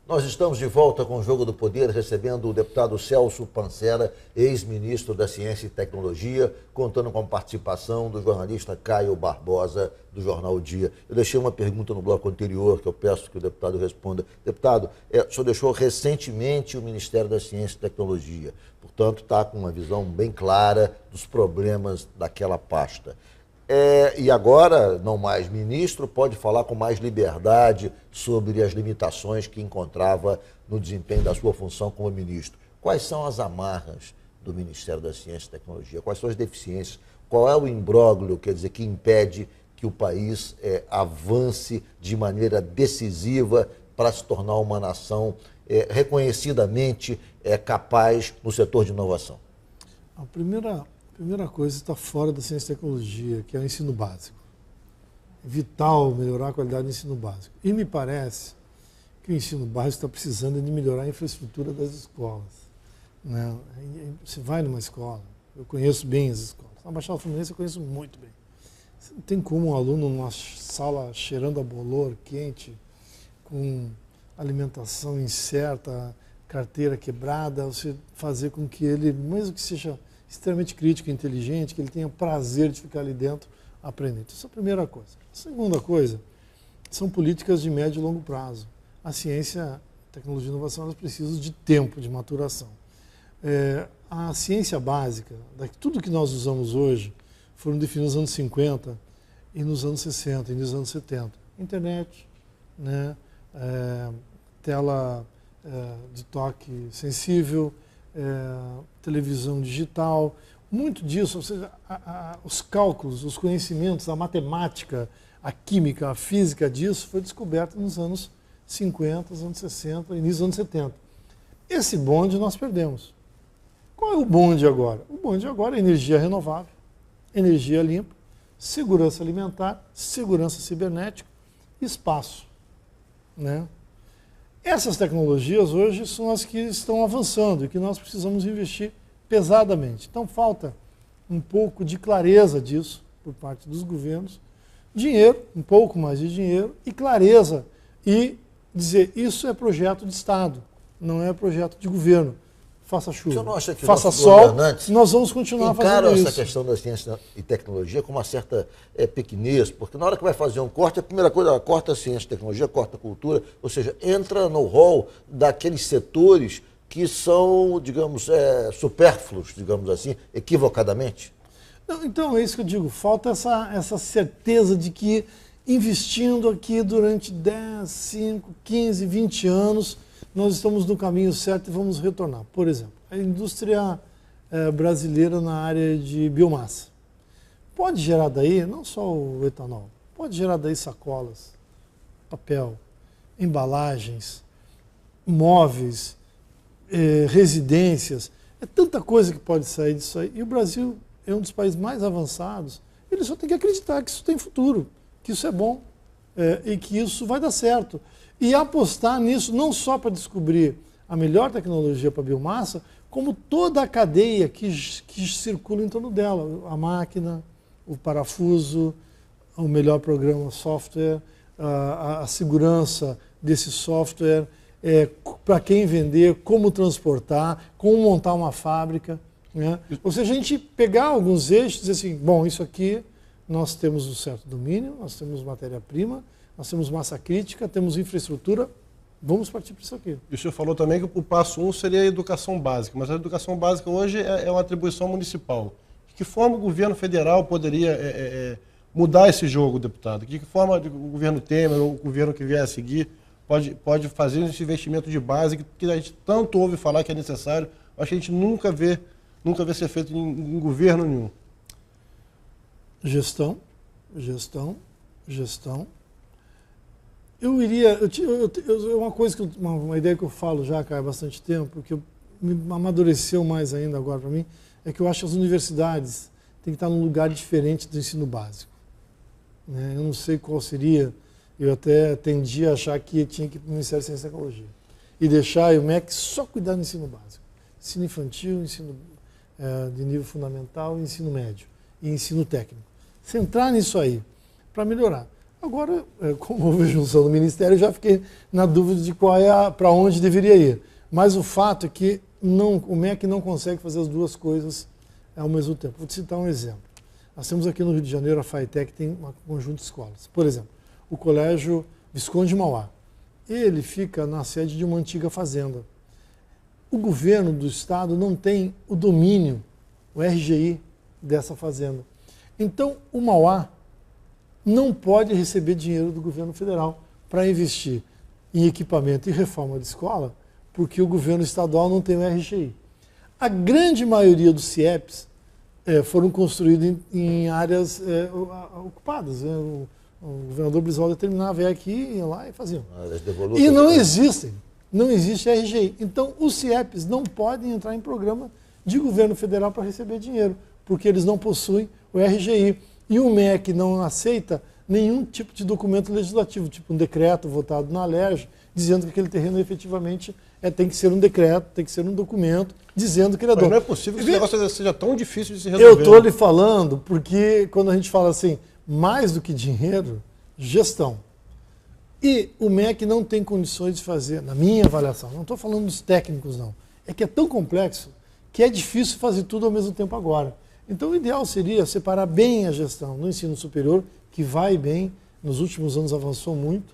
Nós estamos de volta com o Jogo do Poder, recebendo o deputado Celso Pancera, ex-ministro da Ciência e Tecnologia, contando com a participação do jornalista Caio Barbosa, do Jornal O Dia. Eu deixei uma pergunta no bloco anterior, que eu peço que o deputado responda. Deputado, o senhor deixou recentemente o Ministério da Ciência e Tecnologia, portanto está com uma visão bem clara dos problemas daquela pasta. E agora, não mais ministro, pode falar com mais liberdade sobre as limitações que encontrava no desempenho da sua função como ministro. Quais são as amarras do Ministério da Ciência e Tecnologia? Quais são as deficiências? Qual é o imbróglio, quer dizer, que impede que o país avance de maneira decisiva para se tornar uma nação reconhecidamente capaz no setor de inovação? A primeira coisa está fora da ciência e tecnologia, que é o ensino básico. É vital melhorar a qualidade do ensino básico. E me parece que o ensino básico está precisando de melhorar a infraestrutura das escolas. Né? Você vai numa escola, eu conheço bem as escolas. Na Baixada Fluminense eu conheço muito bem. Você não tem como um aluno numa sala cheirando a bolor, quente, com alimentação incerta, carteira quebrada, você fazer com que ele, mesmo que seja extremamente crítico e inteligente, que ele tenha prazer de ficar ali dentro aprendendo. Essa é a primeira coisa. A segunda coisa são políticas de médio e longo prazo. A ciência, a tecnologia e a inovação, elas precisam de tempo, de maturação. A ciência básica, tudo que nós usamos hoje, foram definidos nos anos 50 e nos anos 60 e nos anos 70. Internet, né? Tela de toque sensível, televisão digital, muito disso, ou seja, os cálculos, os conhecimentos, a matemática, a química, a física disso foi descoberta nos anos 50, nos anos 60, início dos anos 70. Esse bonde nós perdemos. Qual é o bonde agora? O bonde agora é energia renovável, energia limpa, segurança alimentar, segurança cibernética e espaço, né? Essas tecnologias hoje são as que estão avançando e que nós precisamos investir pesadamente. Então falta um pouco de clareza disso por parte dos governos, dinheiro, um pouco mais de dinheiro e clareza e dizer isso é projeto de Estado, não é projeto de governo. Faça chuva, não acha que faça sol, nós vamos continuar fazendo isso. Essa questão da ciência e tecnologia com uma certa pequenez, porque na hora que vai fazer um corte, a primeira coisa, corta a ciência e tecnologia, corta a cultura, ou seja, entra no rol daqueles setores que são, digamos, supérfluos, digamos assim, equivocadamente? Não, então, é isso que eu digo, falta essa certeza de que investindo aqui durante 10, 5, 15, 20 anos, nós estamos no caminho certo e vamos retornar. Por exemplo, a indústria brasileira na área de biomassa. Pode gerar daí, não só o etanol, pode gerar daí sacolas, papel, embalagens, móveis, residências. É tanta coisa que pode sair disso aí. E o Brasil é um dos países mais avançados. Ele só tem que acreditar que isso tem futuro, que isso é bom e que isso vai dar certo. E apostar nisso não só para descobrir a melhor tecnologia para a biomassa, como toda a cadeia que circula em torno dela. A máquina, o parafuso, o melhor programa software, a segurança desse software, para quem vender, como transportar, como montar uma fábrica. Né? Ou seja, a gente pegar alguns eixos e dizer assim, bom, isso aqui nós temos um certo domínio, nós temos matéria-prima, nós temos massa crítica, temos infraestrutura, vamos partir para isso aqui. E o senhor falou também que o passo 1 seria a educação básica, mas a educação básica hoje é uma atribuição municipal. De que forma o governo federal poderia mudar esse jogo, deputado? De que forma o governo Temer ou o governo que vier a seguir pode fazer esse investimento de base que a gente tanto ouve falar que é necessário, mas que a gente nunca vê ser feito em governo nenhum? Gestão. Uma ideia que eu falo já há bastante tempo, que me amadureceu mais ainda agora para mim, é que eu acho que as universidades têm que estar num lugar diferente do ensino básico. Né? Eu não sei qual seria, eu até tendi a achar que tinha que ir para o Ministério da Ciência e Tecnologia e deixar o MEC só cuidar do ensino básico. Ensino infantil, ensino de nível fundamental, ensino médio e ensino técnico. Centrar nisso aí, para melhorar. Agora, como houve junção do Ministério, eu já fiquei na dúvida de para onde deveria ir. Mas o fato é que o MEC não consegue fazer as duas coisas ao mesmo tempo. Vou te citar um exemplo. Nós temos aqui no Rio de Janeiro a FATEC, tem um conjunto de escolas. Por exemplo, o Colégio Visconde de Mauá. Ele fica na sede de uma antiga fazenda. O governo do estado não tem o domínio, o RGI dessa fazenda. Então, o Mauá não pode receber dinheiro do governo federal para investir em equipamento e reforma de escola, porque o governo estadual não tem o RGI. A grande maioria dos CIEPs foram construídos em áreas ocupadas. O governador Brizola determinava aqui, ia lá e faziam. E não existem. Não existe RGI. Então, os CIEPs não podem entrar em programa de governo federal para receber dinheiro, porque eles não possuem o RGI. E o MEC não aceita nenhum tipo de documento legislativo, tipo um decreto votado na LERJ, dizendo que aquele terreno efetivamente tem que ser um decreto, tem que ser um documento, dizendo que ele é dono. Mas não é possível que esse negócio seja tão difícil de se resolver. Eu estou lhe falando porque quando a gente fala assim, mais do que dinheiro, gestão. E o MEC não tem condições de fazer, na minha avaliação, não estou falando dos técnicos não, é que é tão complexo que é difícil fazer tudo ao mesmo tempo agora. Então o ideal seria separar bem a gestão no ensino superior, que vai bem, nos últimos anos avançou muito,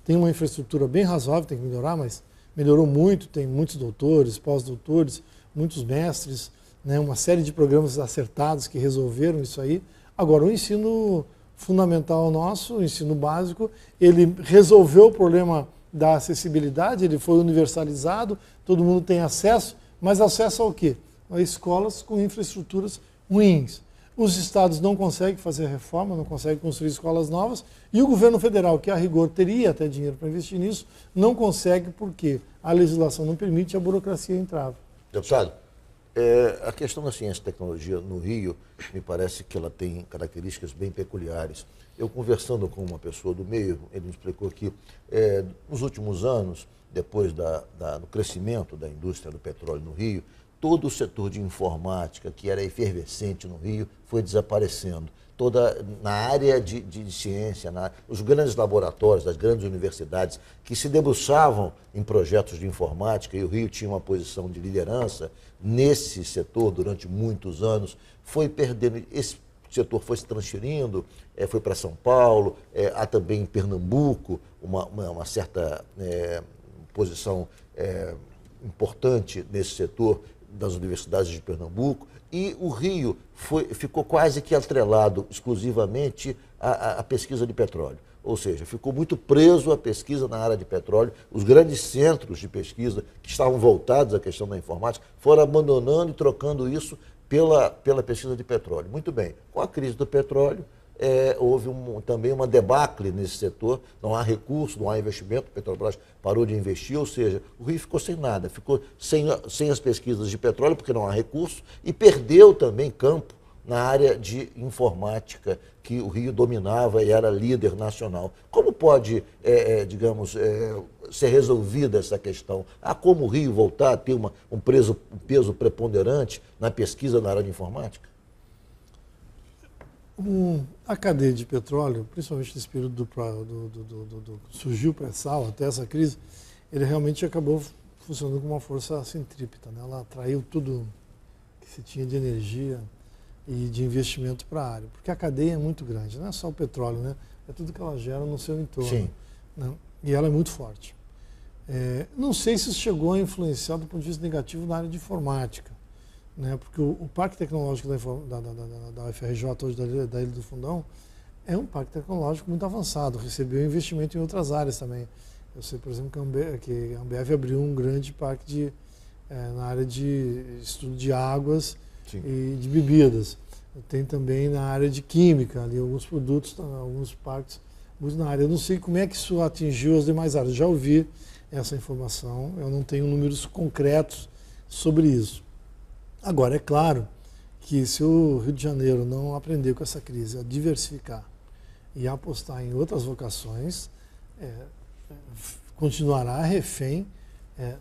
tem uma infraestrutura bem razoável, tem que melhorar, mas melhorou muito, tem muitos doutores, pós-doutores, muitos mestres, né, uma série de programas acertados que resolveram isso aí. Agora, o ensino fundamental nosso, o ensino básico, ele resolveu o problema da acessibilidade, ele foi universalizado, todo mundo tem acesso, mas acesso ao quê? A escolas com infraestruturas ruins. Os estados não conseguem fazer reforma, não conseguem construir escolas novas, e o governo federal, que a rigor teria até dinheiro para investir nisso, não consegue porque a legislação não permite, a burocracia entrava. Deputado, a questão da ciência e tecnologia no Rio, me parece que ela tem características bem peculiares. Eu conversando com uma pessoa do meio, ele me explicou que nos últimos anos, depois do crescimento da indústria do petróleo no Rio, todo o setor de informática, que era efervescente no Rio, foi desaparecendo. Na área de ciência, os grandes laboratórios das grandes universidades que se debruçavam em projetos de informática, e o Rio tinha uma posição de liderança nesse setor durante muitos anos, foi perdendo, esse setor foi se transferindo, foi para São Paulo, há também em Pernambuco uma certa posição importante nesse setor das universidades de Pernambuco, e o Rio ficou quase que atrelado exclusivamente à pesquisa de petróleo. Ou seja, ficou muito preso à pesquisa na área de petróleo. Os grandes centros de pesquisa que estavam voltados à questão da informática foram abandonando e trocando isso pela pesquisa de petróleo. Muito bem, com a crise do petróleo, houve também uma debacle nesse setor, não há recurso, não há investimento, o Petrobras parou de investir, ou seja, o Rio ficou sem nada, ficou sem as pesquisas de petróleo, porque não há recurso, e perdeu também campo na área de informática, que o Rio dominava e era líder nacional. Como pode, ser resolvida essa questão? Há como o Rio voltar a ter um peso preponderante na pesquisa na área de informática? A cadeia de petróleo, principalmente nesse período surgiu o pré-sal até essa crise, ele realmente acabou funcionando como uma força centrípeta, né? Ela atraiu tudo que se tinha de energia e de investimento para a área, porque a cadeia é muito grande, não é só o petróleo, né? É tudo que ela gera no seu entorno. Sim. Né? E ela é muito forte. Não sei se isso chegou a influenciar do ponto de vista negativo na área de informática, né? Porque o Parque Tecnológico da UFRJ, hoje da Ilha do Fundão, é um parque tecnológico muito avançado, recebeu investimento em outras áreas também. Eu sei, por exemplo, que a Ambev abriu um grande parque na área de estudo de águas. Sim. E de bebidas. Tem também na área de química, ali alguns produtos, alguns parques muito na área. Eu não sei como é que isso atingiu as demais áreas. Já ouvi essa informação, eu não tenho números concretos sobre isso. Agora, é claro que se o Rio de Janeiro não aprender com essa crise a diversificar e a apostar em outras vocações, continuará refém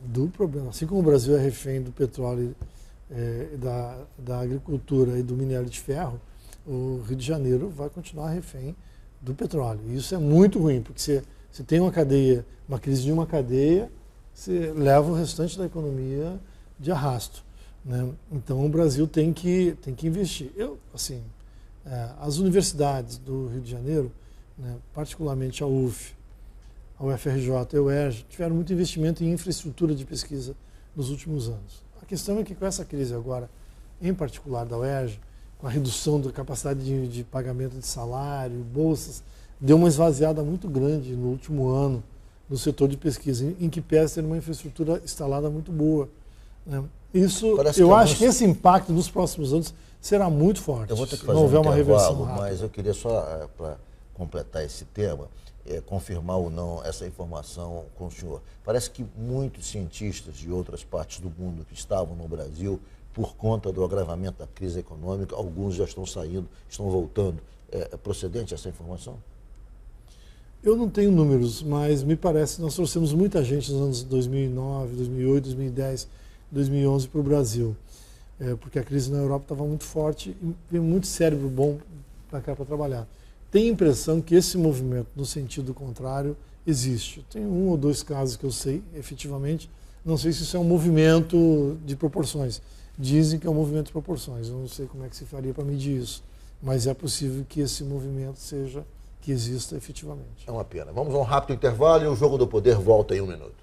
do problema. Assim como o Brasil é refém do petróleo, da agricultura e do minério de ferro, o Rio de Janeiro vai continuar refém do petróleo. E isso é muito ruim, porque você tem uma cadeia, uma crise de uma cadeia, você leva o restante da economia de arrasto, né? Então o Brasil tem que investir. As universidades do Rio de Janeiro, né, particularmente a UF, a UFRJ e a UERJ, tiveram muito investimento em infraestrutura de pesquisa nos últimos anos. A questão é que com essa crise agora, em particular da UERJ, com a redução da capacidade de pagamento de salário, bolsas, deu uma esvaziada muito grande no último ano no setor de pesquisa, em que pese ter uma infraestrutura instalada muito boa, né? Isso, eu acho que esse impacto nos próximos anos será muito forte. Eu vou ter que se fazer não houver um uma reversão intervalo, rápida. mas eu queria só, para completar esse tema, confirmar ou não essa informação com o senhor. Parece que muitos cientistas de outras partes do mundo que estavam no Brasil, por conta do agravamento da crise econômica, alguns já estão saindo, estão voltando. É procedente essa informação? Eu não tenho números, mas me parece que nós trouxemos muita gente nos anos 2009, 2008, 2010, 2011 para o Brasil. Porque a crise na Europa estava muito forte e veio muito cérebro bom para cá para trabalhar. Tenho a impressão que esse movimento, no sentido contrário, existe. Tem 1 ou 2 casos que eu sei, efetivamente. Não sei se isso é um movimento de proporções. Dizem que é um movimento de proporções. Eu não sei como é que se faria para medir isso. Mas é possível que esse movimento que exista efetivamente. É uma pena. Vamos a um rápido intervalo e o Jogo do Poder volta em 1 minuto.